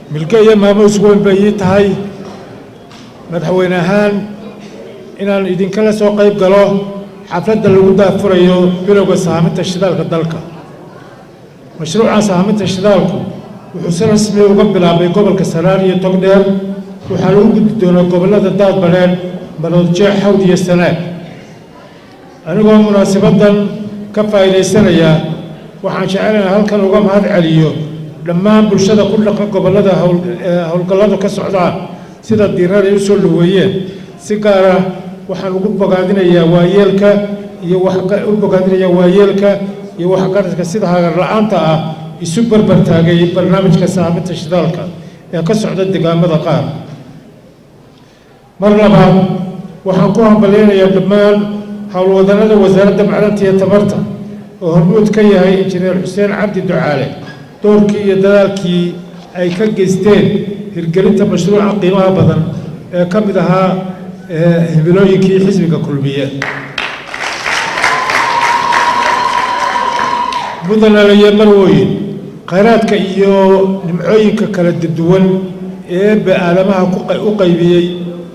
milkaya maamuus weyn bay ii tahay madaxweyne ahaan inaan idinkala soo qayb galo xafladda lagu daafurayo bilowga sahaaminta shidaalka dalka. mashruuca sahaaminta shidaalku wuxuu si rasmi uga bilaabay gobolka Sanaar iyo Togdheer, waxaa lagu gudbi doonaa gobollada Daadbareed, Maroodijeex, Hawd iyo Sanaag. anigoo munaasabadan ka faa'iidaysanaya waxaan jecelahay halkan uga mahad celiyo dhammaan bulshada ku dhaqan gobollada howlgalladu ka socdaan sida diirar ay u soo dhaweeyeen. si gaar ah waxaan ugu bogaadinayaa waayeelka iyo waxgaradka sida hagar la'aanta ah isu barbar taagay barnaamijka sahaaminta shidaalka ee ka socda deegaamada qaar. mar labaad waxaan ku hambaleynayaa dhammaan howlwadanada wasaaradda macdanta iyo tamarta oo hormuud ka yahay injineer xuseen cabdi ducaale, doorkii iyo dadaalkii ay ka geysteen hirgelinta mashruuca qiimaha badan ee ka mid ahaa himilooyinkii xisbiga kulmiye. mudanaalaye marwooyin, khayraadka iyo nimcooyinka kala duwan ee ba'aalamaha u qaybiyey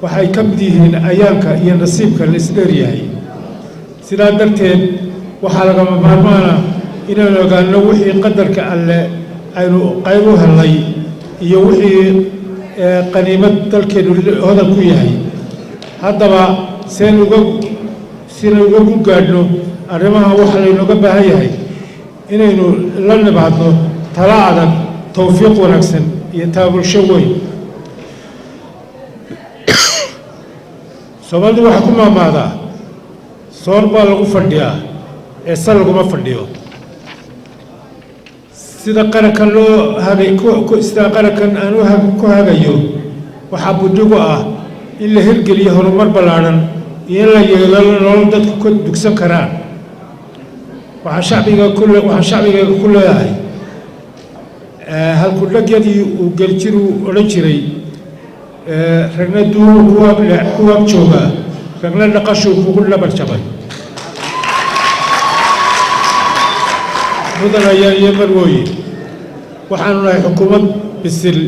waxay ka mid yihiin ayaanka iyo nasiibka la isdheeryahay. sidaa darteed waxaa lagama maarmaana inaynu ogaano wixii qadarka alle aynu qayb u helnay iyo wixii qaniimad dalkeenu hodan ku yahay. haddaba sina uga gaadhno arrimaha waxaa laynooga baahan yahay inaynu la nimaadno tala adag, towfiiq wanaagsan iyo taabulsho weyn. Soomaalidu waxaa ku maamaadaa soor baa lagu fadhiyaa ee sal laguma fadhiyo. sida qarankan aan ku hagayo waxaa budhigu ah in la hirgeliyo horumar ballaadhan iyo in la yeelalo nolol dadku ka dugsan karaan. waxaan shacbiga ku leeyahay halkudhagyadii uu geljiru odhan jiray ragna duuru ku waag joogaa, ragna dhaqashuu kugu dhabar jabay. mudanayaan iyo marwooyin, waxaanu nahay xukuumad bisil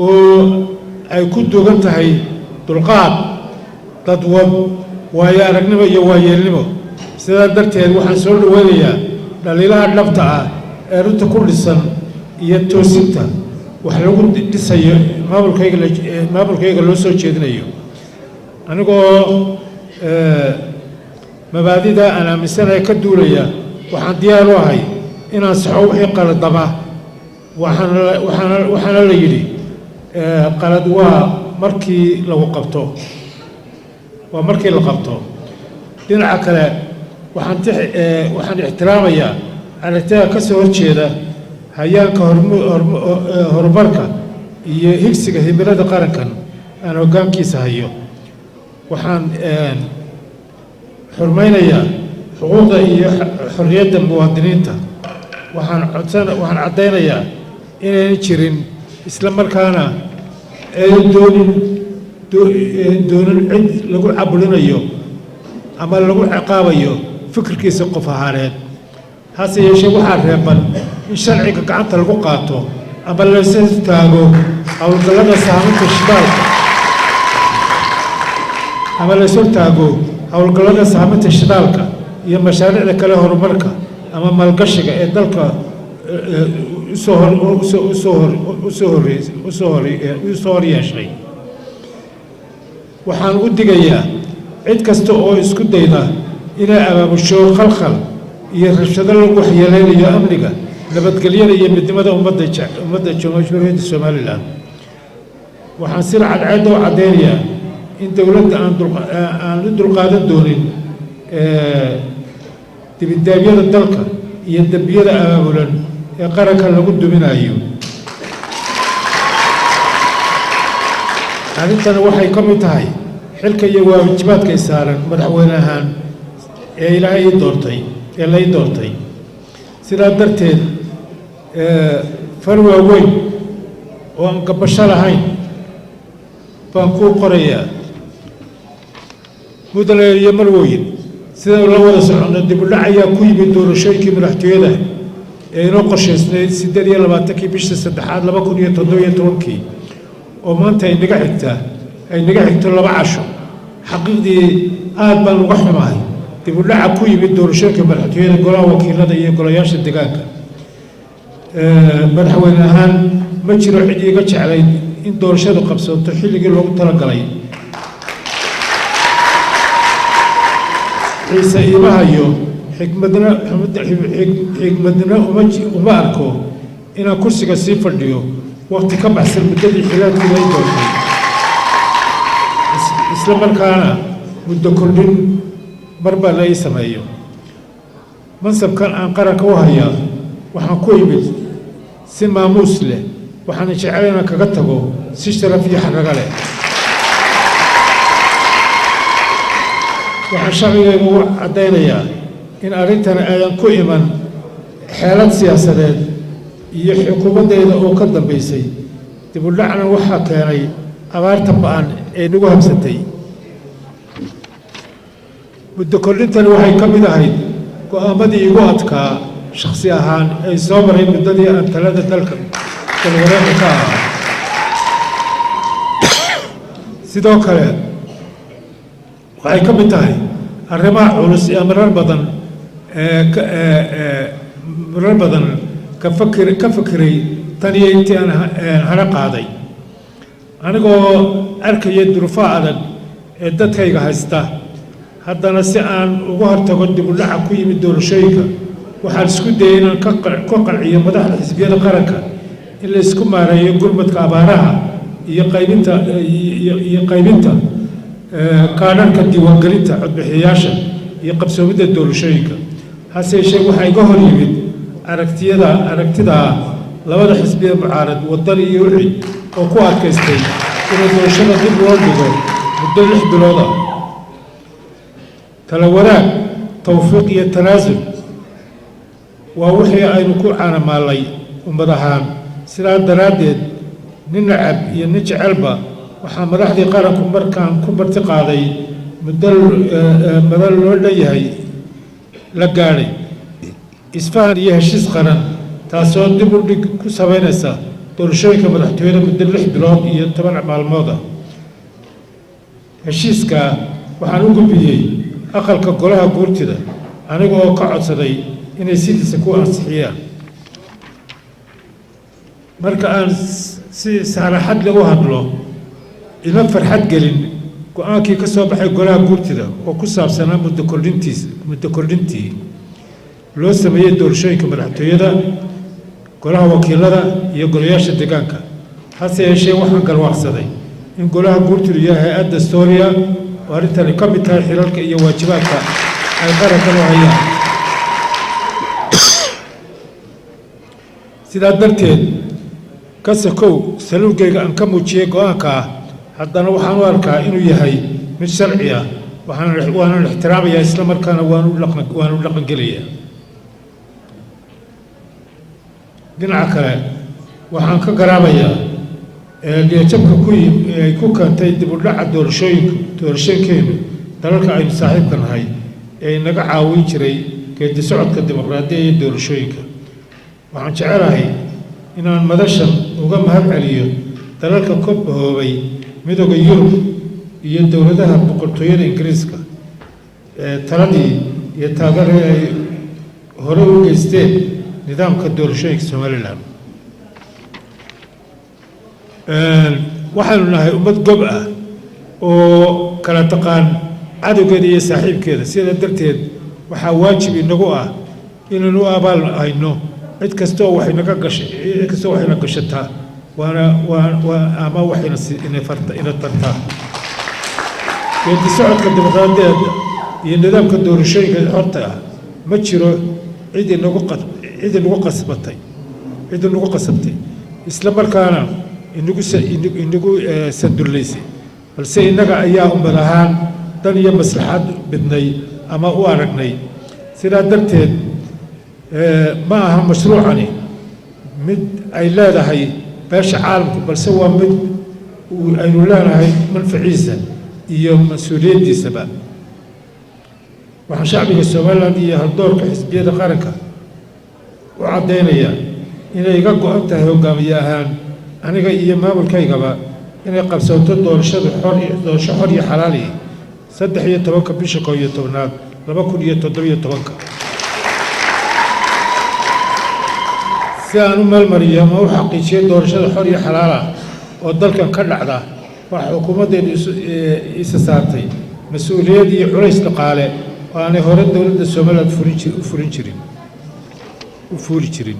oo ay ku duugan tahay dulqaad, dadwad, waayo aragnimo iyo waayeelnimo. sidaa darteed waxaan soo dhaweynayaa dhaliilaha dhabta ah ee runta ku dhisan iyo toosinta wax lagu dhisayo maamulkayga loo soo jeedinayo. anigoo mabaadida aan aaminsanahay ka duulaya waxaan diyaar u ahay inaan saxo wixii qaladama. waxaana la yidhi qalad waa markii la qabto. dhinaca kale waxaan ixtiraamayaa aragtida ka soo horjeeda hayaanka horumarka iyo higsiga himilada qarankan aan hoggaankiisa hayo. waxaan xurmaynayaa xuquuqda iyo xorriyadda muwaadiniinta. waxaan caddaynayaa inaynan jirin isla markaana aynan doonin cid lagu cabulinayo ama lagu ciqaabayo fikirkiisa qof ahaaneed. hase yeeshee waxaa reeban in sharciga gacanta lagu qaato ama laysa taago howlgallada sahaaminta shidaalka iyo mashaariicda kale horumarka ama maalgashiga ee dalka usoo hor yeeshay. waxaan u digayaa cid kasta oo isku dayda inay abaabusho khalkhal iyo rabshado lagu waxyeeleynayo amniga, nabadgelyada iyo midnimada ummadda jamhuuriyadda Somaliland. waxaan si cadceed oo caddeynayaa in dowladda aan u dulqaadan doonin dibindaabyada dalka iyo dembiyada abaabulan ee qaranka lagu duminayo. arrintani waxay ka mid tahay xilka iyo waajibaadka saaran madaxweyne ahaan ee la ii doortay. sidaa darteed far waaweyn oo aan gabasho lahayn baan kuu qorayaa. mudanayaal iyo marwooyin, sida la wada socono dib u dhac ayaa ku yimid doorashooyinkii madaxtooyada inoo qorshaysnayd 28 bishii saddexaad 2017 oo maanta ay naga xigto 2 casho xaqiiqdii aad baan uga xumahay dib u dhaca ku yimid doorashooyinka madaxtooyada golaha wakiilada iyo golayaasha deegaanka madaxweyne ahaan ma jiro cid iga jeclayd in doorashadu qabsato xilligii loogu talagalay ciise iimahayo xigmadna uma arko inaan kursiga sii fadhiyo waqti ka baxsan muddadii xilaalkii lay doortay isla markaana muddo kordhin marba la ii sameeyo mansabkan aan qaranka u hayaa waxaan ku imid si maamuus leh waxaana jecel inaan kaga tago si sharaf iyo xaraga leh waxaan shacbigayga u caddaynayaa in arrintan aadan ku iman xeelad siyaasadeed iyo xukuumaddeeda oo ka dambaysay dib u dhacna waxaa keenay abaarta ba'an ee nagu habsatay muddo kordhintani waxay ka mid ahayd go'aamadii igu adkaa shakhsi ahaan ay soo maray muddadii aan talada dalka dalwareega ka ahaa sidoo kale waxay ka mid tahay arrimaha culus ee marar badan ka fakiray tan iyo intii aan hana qaaday anigoo arkaya duruufaha adag ee dadkayga haysta haddana si aan uga hortago dib u dhaca ku yimid doorashooyinka waxaan isku dayay inaan ka qanciyo madaxda xisbiyada qaranka in la isku maareeyo gurmadka abaaraha iyo qaybinta kaadhanka diiwaangelinta codbixiyayaasha iyo qabsoomidda doorashooyinka hase yeeshee waxaa iga hor yimid aragtida labada xisbiya mucaarad waddan iyo wixii oo ku adkaystay inay doorashada dib loo dhigo muddo 6 bilood ah tala wanaag tawfiiq iyo tanaasul waa wixii aynu ku caanamaalay ummad ahaan sidaa daraaddeed nin nacab iyo nin jecelba waxaa madaxdii qaranku markaan ku marti qaaday madal loo dhanyahay la gaadhay isfahan iyo heshiis qaran taasoo dib u dhig ku samaynaysa doorashooyinka madaxtooyada muddo 6 bilood iyo 10 maalmood ah heshiiska waxaan u gudbiyey aqalka golaha guurtida aniga oo ka codsaday inay sidiisa ku ansixiyaan marka aan si saaraxad leh u hadlo ima farxad gelin go-aankii ka soo baxay golaha guurtida oo ku saabsanaa muddo kordhintii loo sameeyey doorashooyinka madaxtooyada golaha wakiilada iyo golayaasha deegaanka hase yeeshee waxaan garwaaqsaday in golaha guurtidu yahay hay-ad dastuuriya oo arrintani ka mid tahay xilalka iyo waajibaadka ay qaranka loo hayaan sidaa darteed ka sakow saluugayga aan ka muujiyey go-aanka ah haddana waxaan u arkaa inuu yahay mid sharci ah waanan ixtiraamayaa isla markaana waanu dhaqangelayaa dhinaca kale waxaan ka garaabayaa dhiyajabka ay ku keentay dib u dhaca doorashooyinkeenu dalalka aynu saaxiibka nahay ee inaga caawin jiray geedi socodka dimuqraadiya iyo doorashooyinka waxaan jecelahay inaan madashan uga mahad celiyo dalalka ka bahoobay midooda yurub iyo dowladaha boqortooyada ingiriiska ee taladii iyo taageeradii ay hore u geysteen nidaamka doorashooyinka somalilan waxaanu nahay ummad gob ah oo kala taqaan cadowgeeda iyo saaxiibkeeda sidaa darteed waxaa waajib inagu ah inaynu u abaal hayno cid kastoo waxayna gashataa ama waxayna tartaa geedi socodka dimuqraadiyaedda iyo nidaamka doorashooyinka horta ah ma jiro cid inagu qasabtay isla markaana inagu sandullaysay balse innaga ayaa ummad ahaan dan iyo maslaxad bidnay ama u aragnay sidaa darteed ma aha mashruucani mid ay leedahay beesha caalamku balse waa mid aynu leenahay manfaciisa iyo mas-uuliyaddiisaba waxaan shacbiga somalilan iyo haldoorka xisbiyada qaranka وعدينيا إن يقعوا أنت هجامياهان أنا جاي ما بالكيجبا إن قبسوت دورشة حرية حلالي صدق هي توقع بيشكو يتوناد لما كل يتدري يتوقع سأنو مال مريم أو حقيقة دورشة حرية حلالة ودل كان كرعدا وحكومة إسساتي مسؤولية دي عريس لقالة وأنا هرد دولة السومال وفوريشرين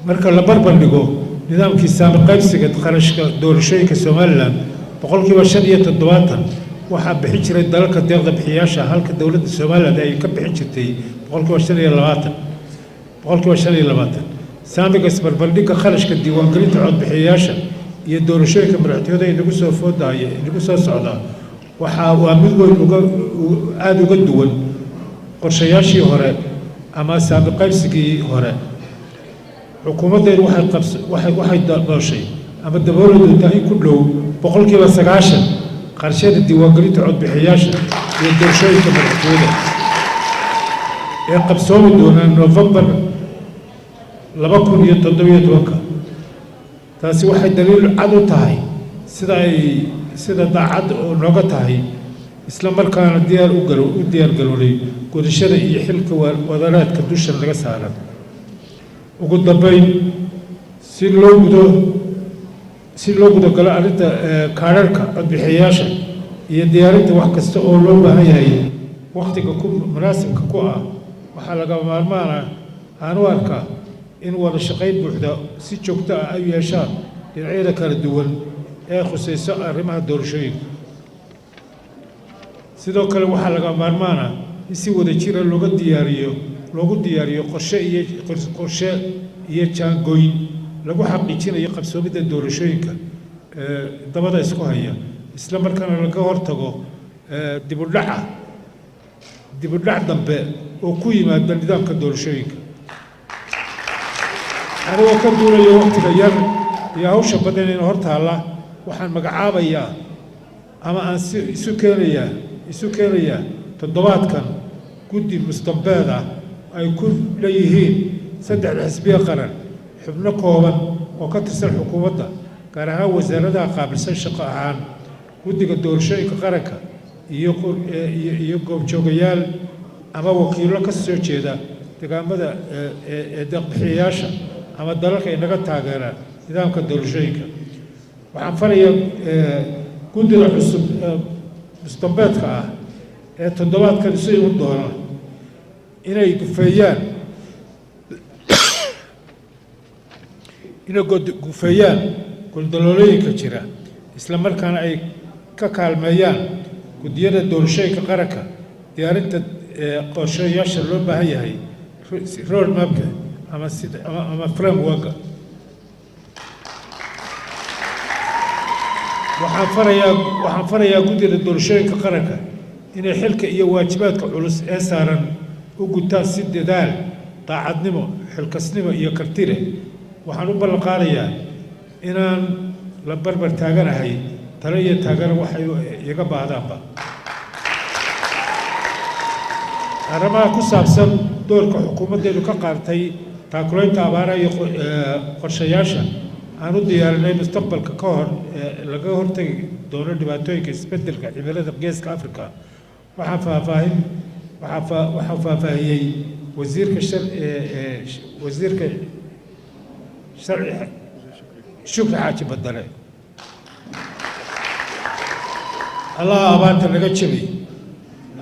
مركز لبربر نجو نظام كيسام قيبسك خرج دورشة كسومالان بقول كي وشدية الدواطن وحب حجر الدلك الدغد بحياشة هلك دولة السومال ده يكب حجتي بقول كي وشدية الواطن بقول كي وشدية الواطن سامي قسم البلديك خرج كديوان قريت عود بحياشة يدور شيء كمرتيو ده ينقص فوق ده ينقص صعدا ومدو عاد يقدون قرشياشي هراء أما سابق قيسكي هراء حكومة ده واحد ده شيء أما الدولة ده كله بقول كي بس عشان قرشات الديوان قريت عود بحياشة يدور شيء كمرتيو ده يقبسون دون نوفمبر لبكون يتضوي يتوقع taasi waxay daliil cad u tahay sida daacad oo noga tahay isla markaana diyaar galowday gudashada iyo xilka wadanaadka dusha laga saaran ugu dambeyn si loo gudo galo arrinta kaararka codbixiyayaasha iyo diyaarinta wax kasta oo loo baahan yahay waqtiga munaasibka ku ah waxaa laga maarmaana aan u arkaa in wada shaqayn buuxda si joogto ah ay yeeshaan dhinacyada kala duwan ee khusayso arrimaha doorashooyinka sidoo kale waxaa laga maarmaana in si wada jira loogu diyaariyo qorshe iyo jaangooyn lagu xaqiijinayo qabsoomidda doorashooyinka dabada isku haya isla markaana laga hortago dib u dhac dambe oo ku yimaada nidaamka doorashooyinka أنا وكنت أقول يا وقت غير يا هوش بدنا نهرتها waxaan magacaabayaa ama aan isu keenayaa toddobaadkan guddi mustambeed ah ay ku leeyihiin saddex xisbiya qaran xubno kooban oo ka tirsan xukuumadda gaar ahaan wasaaradaha qaabilsan shaqo ahaan guddiga doorashooyinka qaranka iyo goobjoogayaal ama wakiillo ka soo jeeda deegaamada deeq-bixiyayaasha ama dalalka inaga taageera nidaamka doorashooyinka waxaan farayaa guddiga cusub mustambeedka ah ee toddobaadkan isu iman doona inay gufeeyaan guldaloolooyinka jira isla markaana ay ka kaalmeeyaan guddiyada doorashooyinka qaranka diyaarinta qorshayaasha loo baahan yahay road mapka ama frameworka waxaan farayaa guddida doorashooyinka qaranka inay xilka iyo waajibaadka culus ee saaran u gutaan si dadaal daacadnimo xilkasnimo iyo karti leh waxaan u ballan qaadayaa inaan la barbar taaganahay talo iyo taageero waxay iga baahdaanba arrimaha ku saabsan doorka xukuumaddeedu ka qaadatay taakulaynta abaaraha iyo qorshayaasha aan u diyaarinay mustaqbalka ka hor laga hortagi doono dhibaatooyinka isbeddelka cimilada geeska afrika waxaa faahfaahiyey wasiirka sharci shukri xaaji badale allaha abaarta naga jabi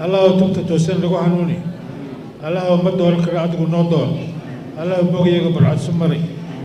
allaha tubta toosan nagu hanuuni allaha uma dooran kara adigu noo doon allaha bogyaga barcadsu maray